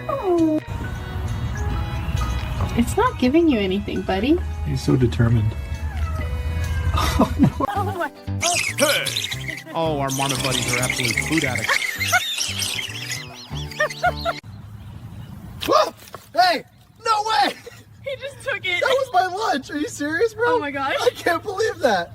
Oh. It's not giving you anything, buddy. He's so determined. Oh, no. Oh, my. Hey! Oh, our Marmot buddies are absolute food addicts. Whoa! Hey! No way! He just took it. That was my lunch. Are you serious, bro? Oh my gosh. I can't believe that.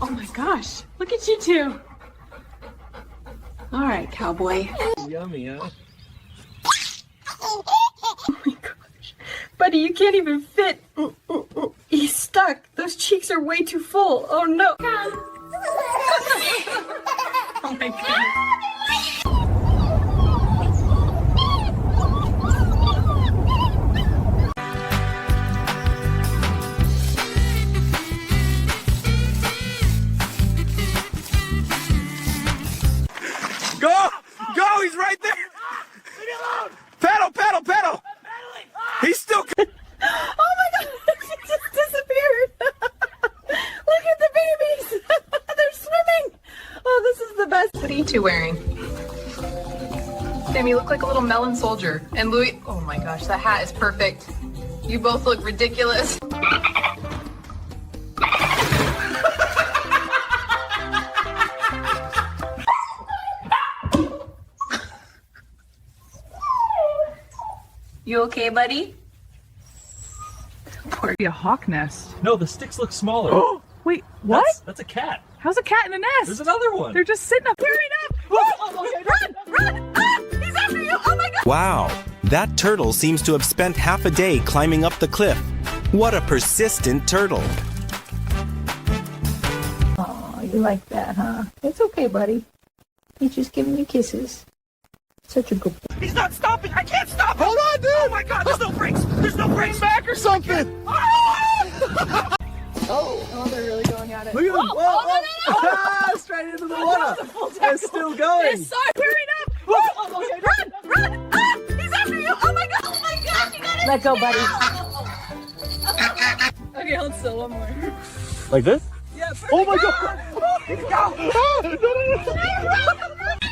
Oh my gosh. Look at you two. All right, cowboy. Yummy, huh? Oh my gosh. Buddy, you can't even fit. He's stuck. Those cheeks are way too full. Oh no. Oh my god. Go! Go! He's right there! Leave me alone! Pedal, pedal, pedal! He's still... Oh my god, he just disappeared. Look at the babies. They're swimming. Oh, this is the best. What are you two wearing? Sam, you look like a little melon soldier. And Louis, oh my gosh, that hat is perfect. You both look ridiculous. You okay, buddy? Be a hawk nest. No, the sticks look smaller. Oh, wait, what? That's a cat. How's a cat in a nest? There's another one. They're just sitting up. Hurry up! Oh, okay. Run! Ah! He's after you! Oh my god! Wow, that turtle seems to have spent half a day climbing up the cliff. What a persistent turtle. Oh, you like that, huh? It's okay, buddy. He's just giving you kisses. Such a good boy. He's not stopping. I can't stop him. Hold on, dude! Oh my god, there's no brakes. There's no brakes. Back or something! Oh, they're really going at it. Look at him! Whoa! Ah, straight into the water! It's still going! It's so hurry up! Oh, okay. Run! Ah! He's after you! Oh my god! Oh my god! You gotta Let go, buddy. Okay, hold still. One more. Like this? Yeah, perfect. Oh my god!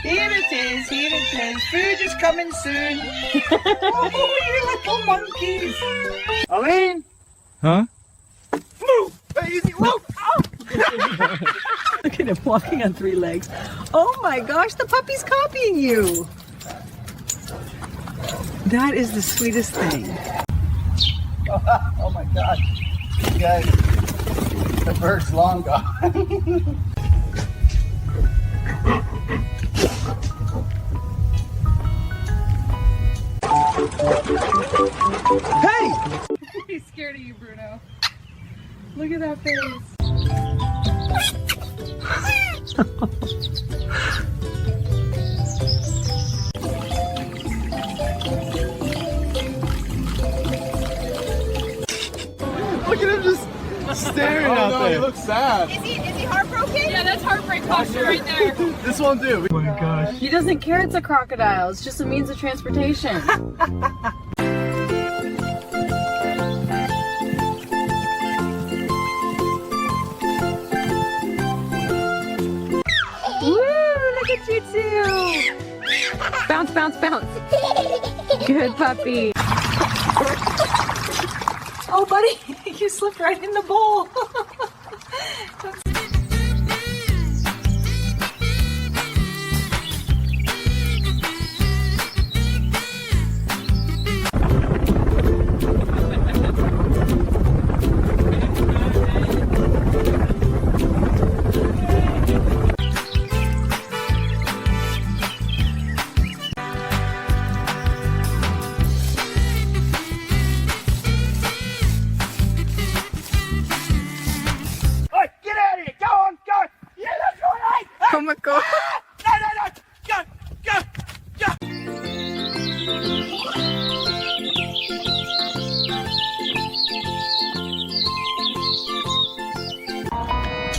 Here it is, here it is. Food is coming soon. Oh, you little monkeys. Aline? Huh? Move! Hey, easy, move! Look at him walking on 3 legs. Oh my gosh, the puppy's copying you. That is the sweetest thing. Oh my god. You guys, the bird's long gone. Hey! He's scared of you, Bruno. Look at that face. Look at him just staring out there. He looks sad. Is he heartbroken? Yeah, that's heartbreak posture right there. This won't do. Oh my gosh. He doesn't care it's a crocodile. It's just a means of transportation. Woo! Look at you two! Bounce, bounce, bounce. Good puppy. Oh, buddy, you slipped right in the bowl.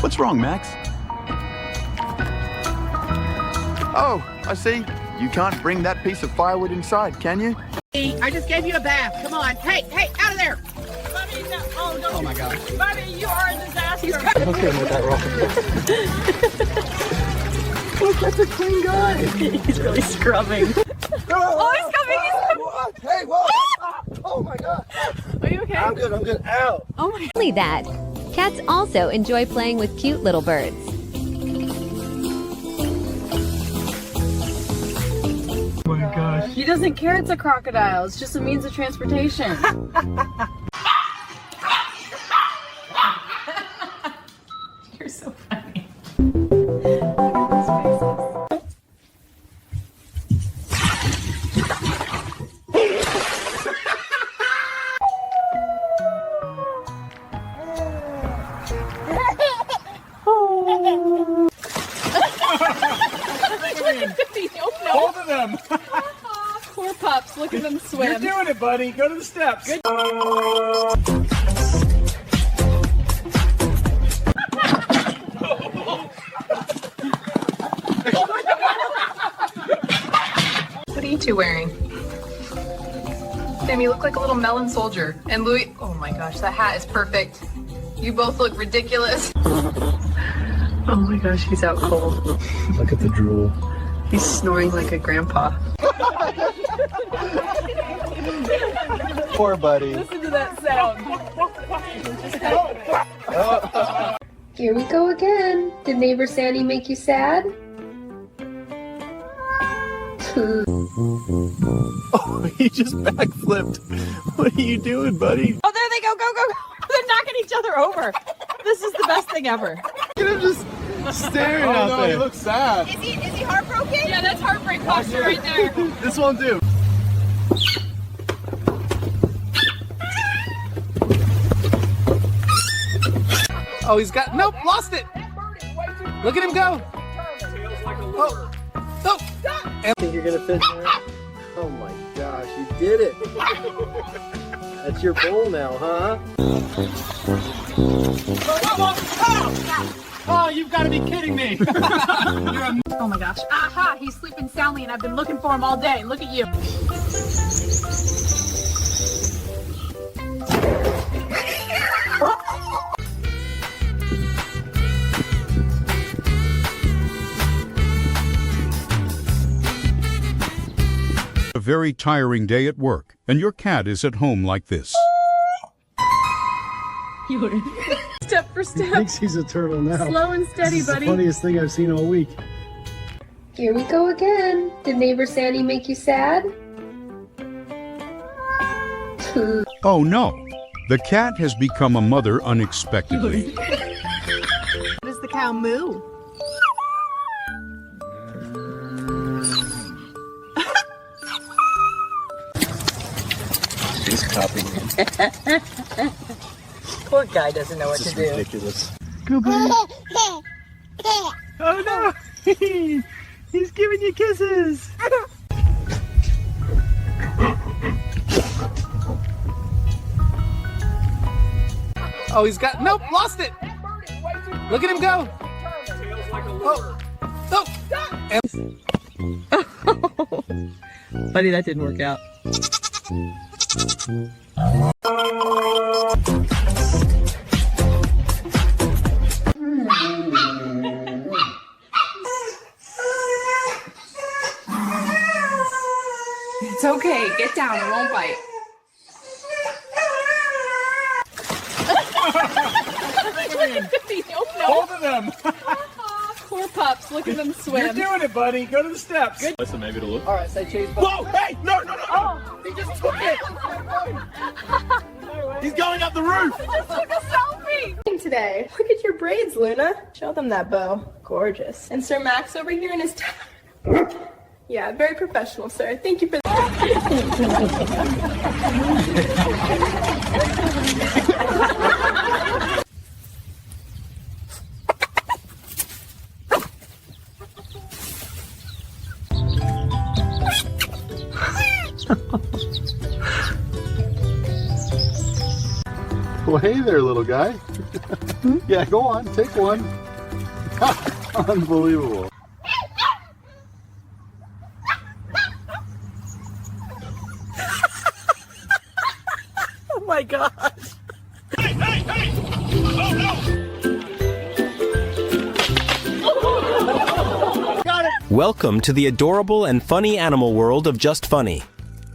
What's wrong, Max? Oh, I see. You can't bring that piece of firewood inside, can you? I just gave you a bath. Come on. Hey, out of there. Buddy, no. Oh, no. Oh my gosh. Buddy, you are a disaster. Look at him with that roll. Look, that's a clean guy. He's really scrubbing. Oh, he's coming. Hey, whoa. Oh my God. Are you okay? I'm good. Ow. Oh my God. Only that, cats also enjoy playing with cute little birds. Oh my gosh. He doesn't care it's a crocodile. It's just a means of transportation. You're so funny. Both of them. Poor pups. Look at them swim. You're doing it, buddy. Go to the steps. Good. What are you two wearing? Sam, you look like a little melon soldier. And Louis, oh my gosh, that hat is perfect. You both look ridiculous. Oh my gosh, he's out cold. Look at the drool. He's snoring like a grandpa. Poor buddy. Listen to that sound. Here we go again. Did neighbor Sandy make you sad? Oh, he just backflipped. What are you doing, buddy? Oh, there they go. Go. They're knocking each other over. This is the best thing ever. Look at him just staring out there. He looks sad. Is he heartbroken? Yeah, that's heartbreak posture right there. This won't do. Oh, he's got, nope, lost it. Look at him go. Oh. I think you're gonna fit there. Oh my gosh, you did it. That's your bowl now, huh? Oh, you've got to be kidding me. Oh my gosh. Aha, he's sleeping soundly and I've been looking for him all day. Look at you. A very tiring day at work, and your cat is at home like this. Step for He step. thinks he's a turtle now. Slow and steady, This is buddy. the funniest thing I've seen all week. Here we go again. Did neighbor Sandy make you sad? Oh no! The cat has become a mother unexpectedly. Does the cow moo? He's copying me. Poor guy doesn't know what This to is do. ridiculous. Go, buddy. Oh no! He's giving you kisses. Oh, he's got, nope, lost it. Look at him go. Oh. Buddy, that didn't work out. It's okay, get down, it won't bite. Both of them. Poor pups. Look at them swim. You're doing it, buddy. Go to the steps. Listen, maybe to look. All right, say chase. Whoa! Hey! No! Oh, He just took it. He's going up the roof. just took a selfie. Today. Look at your braids, Luna. Show them that bow. Gorgeous. And Sir Max over here in his yeah, very professional, sir. Thank you for hey there, little guy. Yeah, go on, take one. Unbelievable. Oh my gosh. Hey, hey, hey! Oh no! Got it. Welcome to the adorable and funny animal world of Just Funny.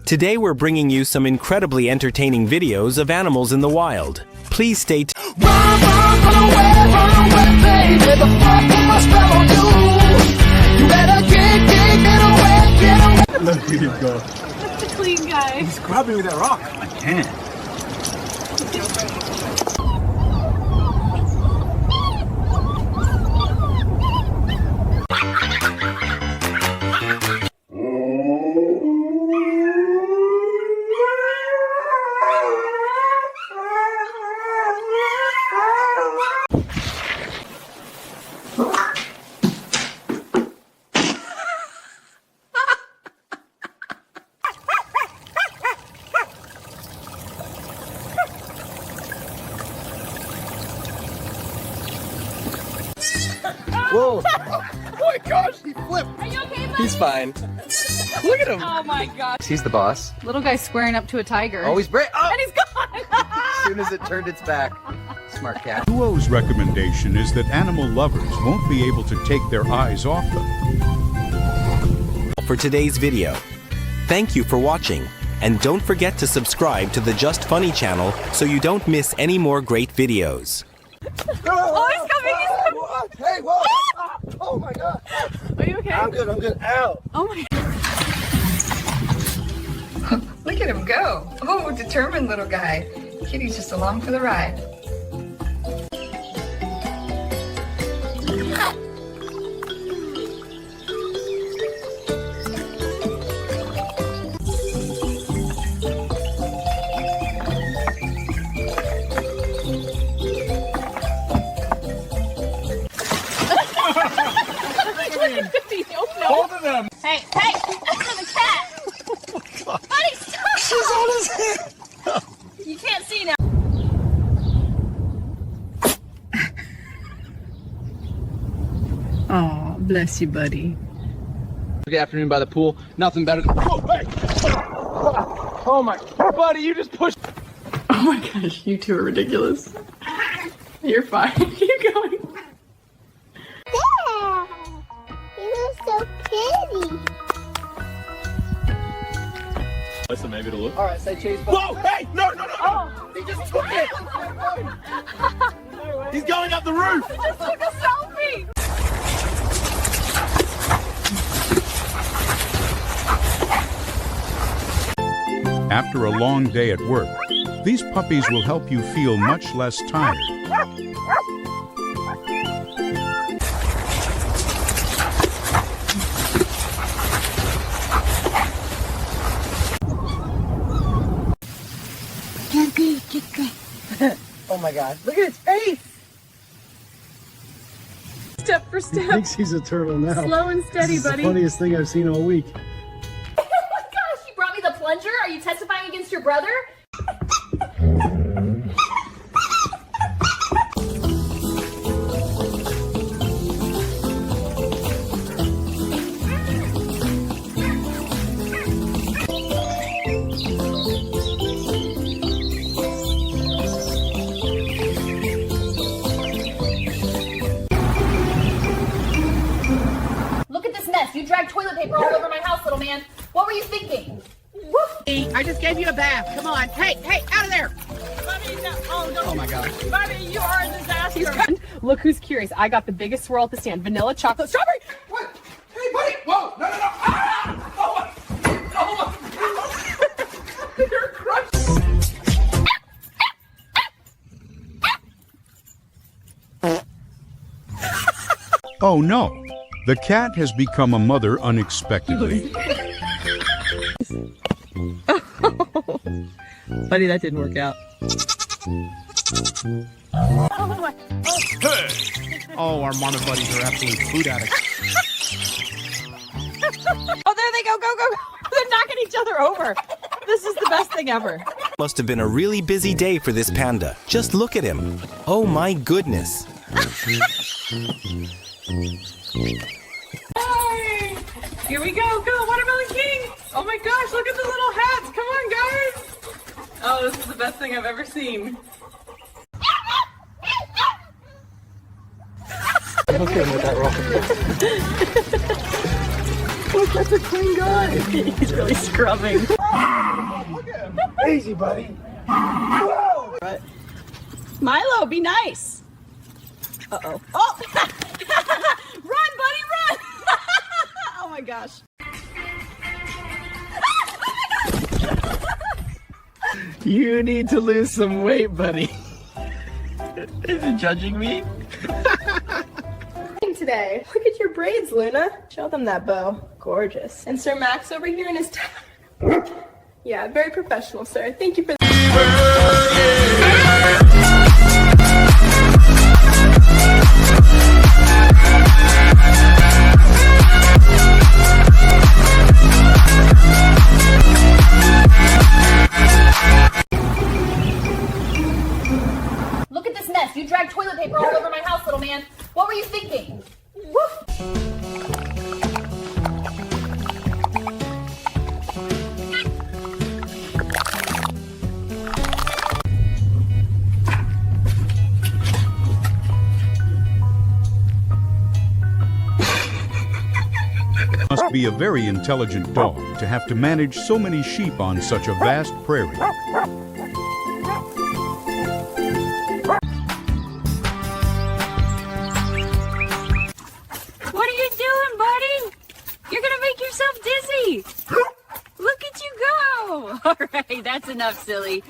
Today we're bringing you some incredibly entertaining videos of animals in the wild. Please stay tuned. Run away, baby. The fuck must spell on you. You better get away. Look at him go. That's a clean guy. He's grabbing me with that rock. I can't. Whoa. Oh my gosh, he flipped. Are you okay, buddy? He's fine. Look at him. Oh my gosh. He's the boss. Little guy squaring up to a tiger. Oh, he's brave. Oh! And he's gone. As soon as it turned its back. Smart cat. Duo's recommendation is that animal lovers won't be able to take their eyes off them. For today's video. Thank you for watching. And don't forget to subscribe to the Just Funny channel so you don't miss any more great videos. Oh, he's coming. Hey, whoa. Oh my God. Are you okay? I'm good. Ow. Oh my. Look at him go. Oh, determined little guy. Kitty's just along for the ride. Both of them. Hey, that's for the cat. Buddy, stop. She's on his head. You can't see now. Oh, bless you, buddy. Good afternoon by the pool. Nothing better than. Oh, hey. Oh my, buddy, you just pushed. Oh my gosh, you two are ridiculous. You're fine. Keep going. Yeah, you look so pretty. Listen, maybe to look. All right, say chase. Whoa, hey, no. Oh. He just took it. He's going up the roof. I just took a selfie. After a long day at work, these puppies will help you feel much less tired. Oh my God. Look at its face. Step for He step. thinks he's a turtle now. Slow and steady, This is buddy. the funniest thing I've seen all week. Oh my gosh, you brought me the plunger? Are you testifying against your brother? Look at this mess. You dragged toilet paper all over my house, little man. What were you thinking? I just gave you a bath. Come on. Hey, out of there. Oh my God. Buddy, you are a disaster. Look who's curious. I got the biggest swirl at the stand. Vanilla, chocolate, strawberry. What? Hey, buddy. Whoa, no. Ah! Oh my. You're crushed. Oh no! The cat has become a mother unexpectedly. Buddy, that didn't work out. Oh, our monitor buddies are absolute food addicts. Oh, there they go. They're knocking each other over. This is the best thing ever. Must have been a really busy day for this panda. Just look at him. Oh my goodness. Hey! Here we go, Watermelon King! Oh my gosh, look at the little hats! Come on, guys! Oh, this is the best thing I've ever seen. Look at him with that roll. Look, that's a clean guy. He's really scrubbing. Easy, buddy. Whoa! Right. Milo, be nice. Uh-oh. Oh! Run, buddy, run! Oh my gosh. You need to lose some weight, buddy. Is it judging me? Today. Look at your braids, Luna. Show them that bow. Gorgeous. And Sir Max over here in his yeah, very professional, sir. Thank you for Look at this mess. You dragged toilet paper all over my house, little man. What were you thinking? Must be a very intelligent dog to have to manage so many sheep on such a vast prairie. What are you doing, buddy? You're gonna make yourself dizzy. Look at you go. All right, that's enough, silly.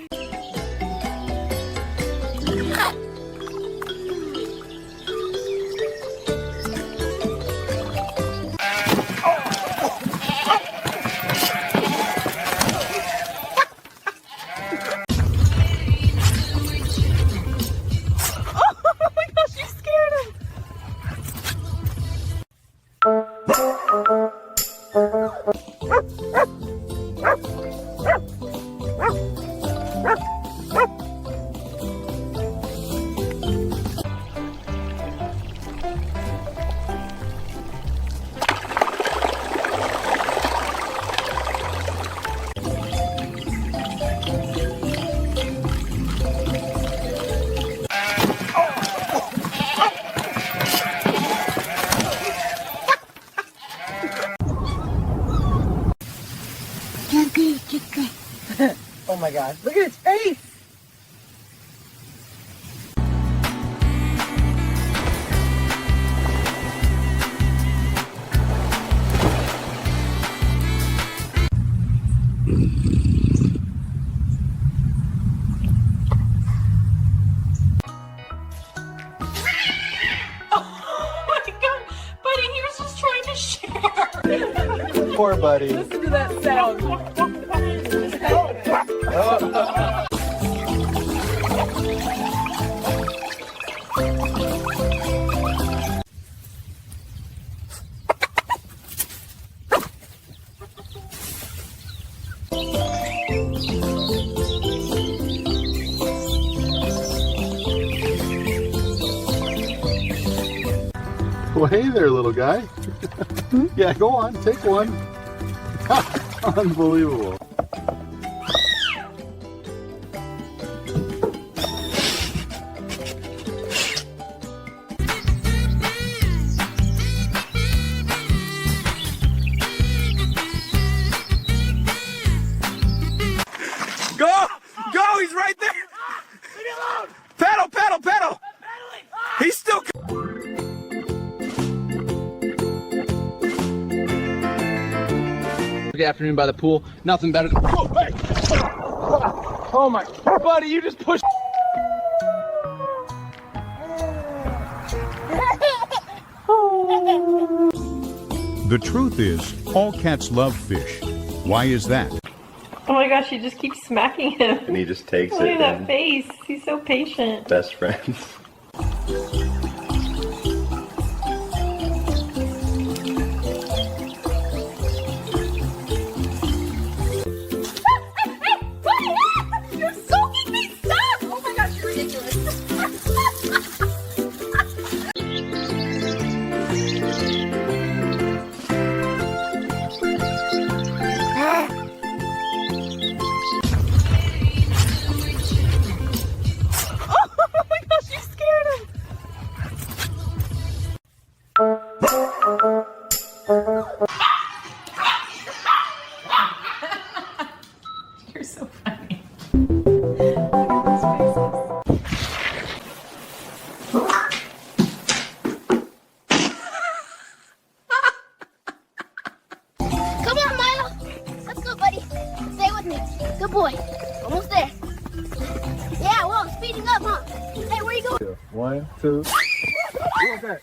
Oh my gosh, look at its face! Poor buddy. listen to that sound. Well, hey there, little guy. Yeah, go on, take one. Unbelievable. Go! Go! He's right there! Leave me alone! Pedal, pedal, pedal! He's still... Good afternoon by the pool. Nothing better than... Oh, hey! Oh my... Buddy, you just pushed... The truth is, all cats love fish. Why is that? Oh my gosh, she just keeps smacking him. And he just takes Look it. at that and face. He's so patient. best friends. Hey, where you going? 1, 2. What was that?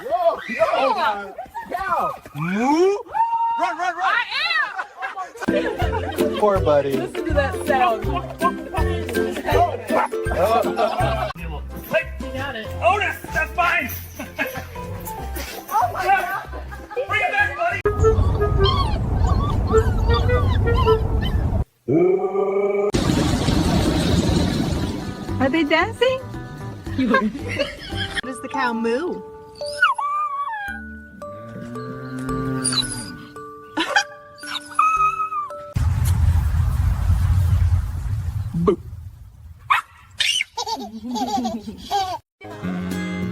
Whoa! Oh my cow! Move! Run, run, run! Poor buddy. Listen to that sound. Got it. Otis, that's fine! Oh my God! Bring it back, buddy! Are they dancing? How does the cow moo?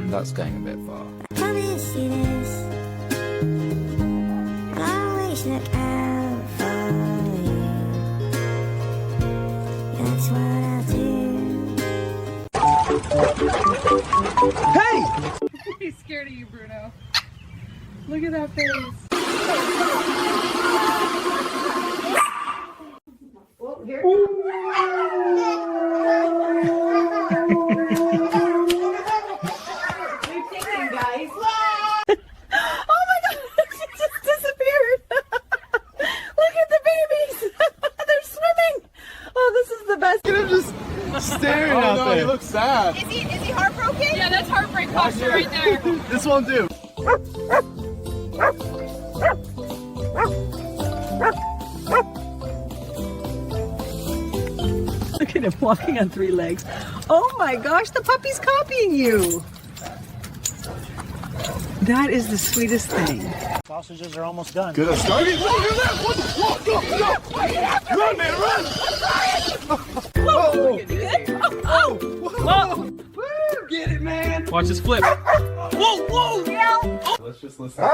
That's going a bit far. Promise you this. I'll always look out for you. That's what I'll do. Hey! He's scared of you, Bruno. Look at that face. Well, here. Guys. Oh my God! She just disappeared. Look at the babies. They're swimming. Oh, this is the best. Look at him just staring out there. He looks sad. Is he heartbroken? Yeah, that's heartbreak posture right there. This won't do. Look at him walking on 3 legs. Oh my gosh, the puppy's copying you. That is the sweetest thing. Sausages are almost done. Good start. Run, man, run! Whoa! Oh! Whoa! Woo, get it, man! Watch this flip. Whoa, whoa! Let's just listen. Oh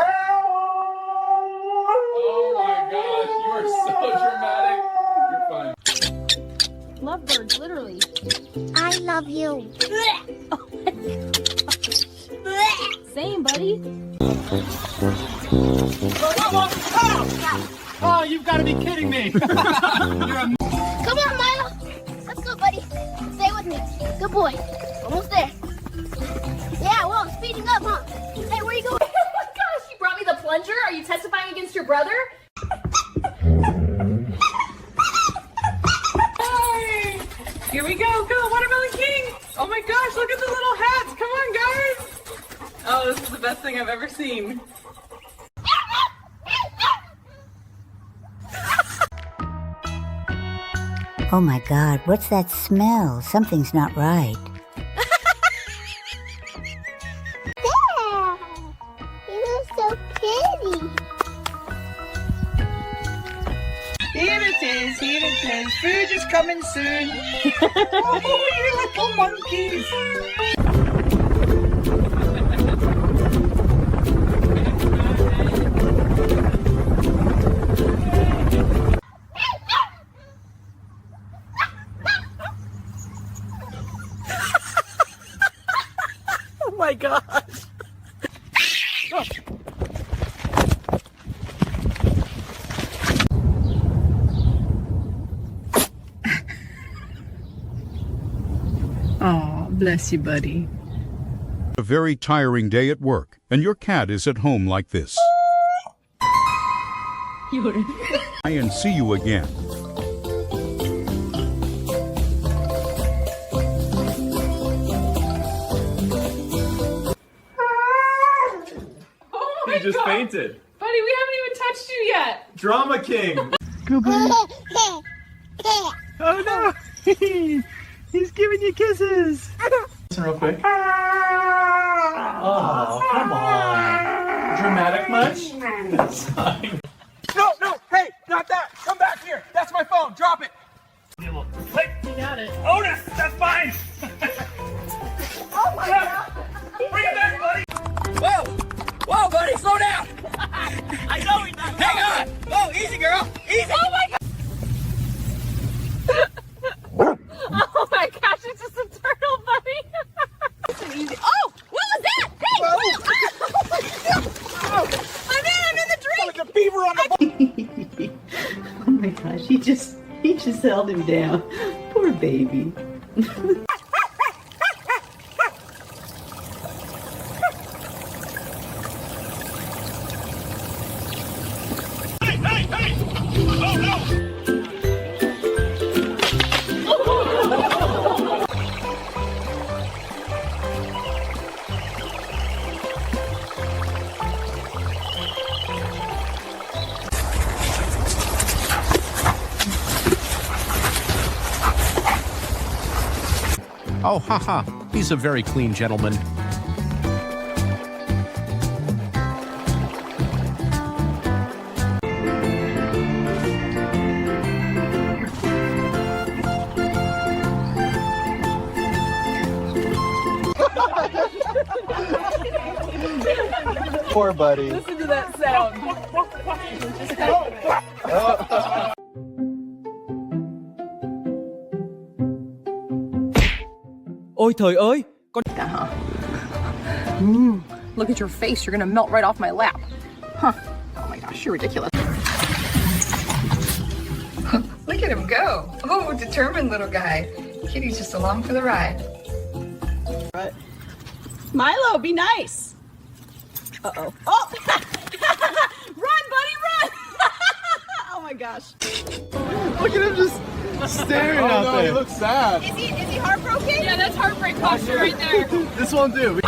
my gosh, you are so dramatic. You're fine. Lovebirds, literally. I love you. Same, buddy. Oh, you've got to be kidding me. Come on, Milo. Let's go, buddy. Stay with me. Good boy. Almost there. Yeah, well, I'm speeding up, huh? Hey, where you going? Oh my gosh, you brought me the plunger? Are you testifying against your brother? Hey, here we go. Go, Watermelon King. Oh my gosh, look at the little hats. Come on, guys. Oh, this is the best thing I've ever seen. Oh my God, what's that smell? Something's not right. There. You look so pretty. Here it is, here it is. Food is coming soon. Oh, you little monkeys. Oh my gosh. Oh, bless you, buddy. A very tiring day at work, and your cat is at home like this. And see you again. Oh my He just God. fainted. Buddy, we haven't even touched you yet. Drama King. Go, buddy. Oh no! He's giving you kisses. Listen real quick. Oh, come on. Dramatic much? That's fine. No, no, hey, not that! Come back here! That's my phone, drop it! Wait! You got it. Otis, that's fine! Oh my God. Bring it back, buddy! Whoa! Whoa, buddy, slow down! I know he's not. Hang on! Whoa, easy, girl! Easy! Oh my God. Oh my gosh, it's just a turtle, buddy. It's an easy. Oh, what was that? Hey! Oh, I'm in the drink. Like a beaver on the Oh my gosh, he just held him down. Poor baby. Oh, haha, he's a very clean gentleman. Poor buddy. Listen to that sound. Ôi trời ơi, con Look at your face. You're gonna melt right off my lap. Huh. Oh my gosh, you're ridiculous. Look at him go. Oh, determined little guy. Kitty's just along for the ride. Right. Milo, be nice. Uh-oh. Oh! Run, buddy, run! Oh my gosh. Look at him just staring out there. He looks sad. Is he heartbroken? Yeah, that's heartbreak posture right there. This won't do.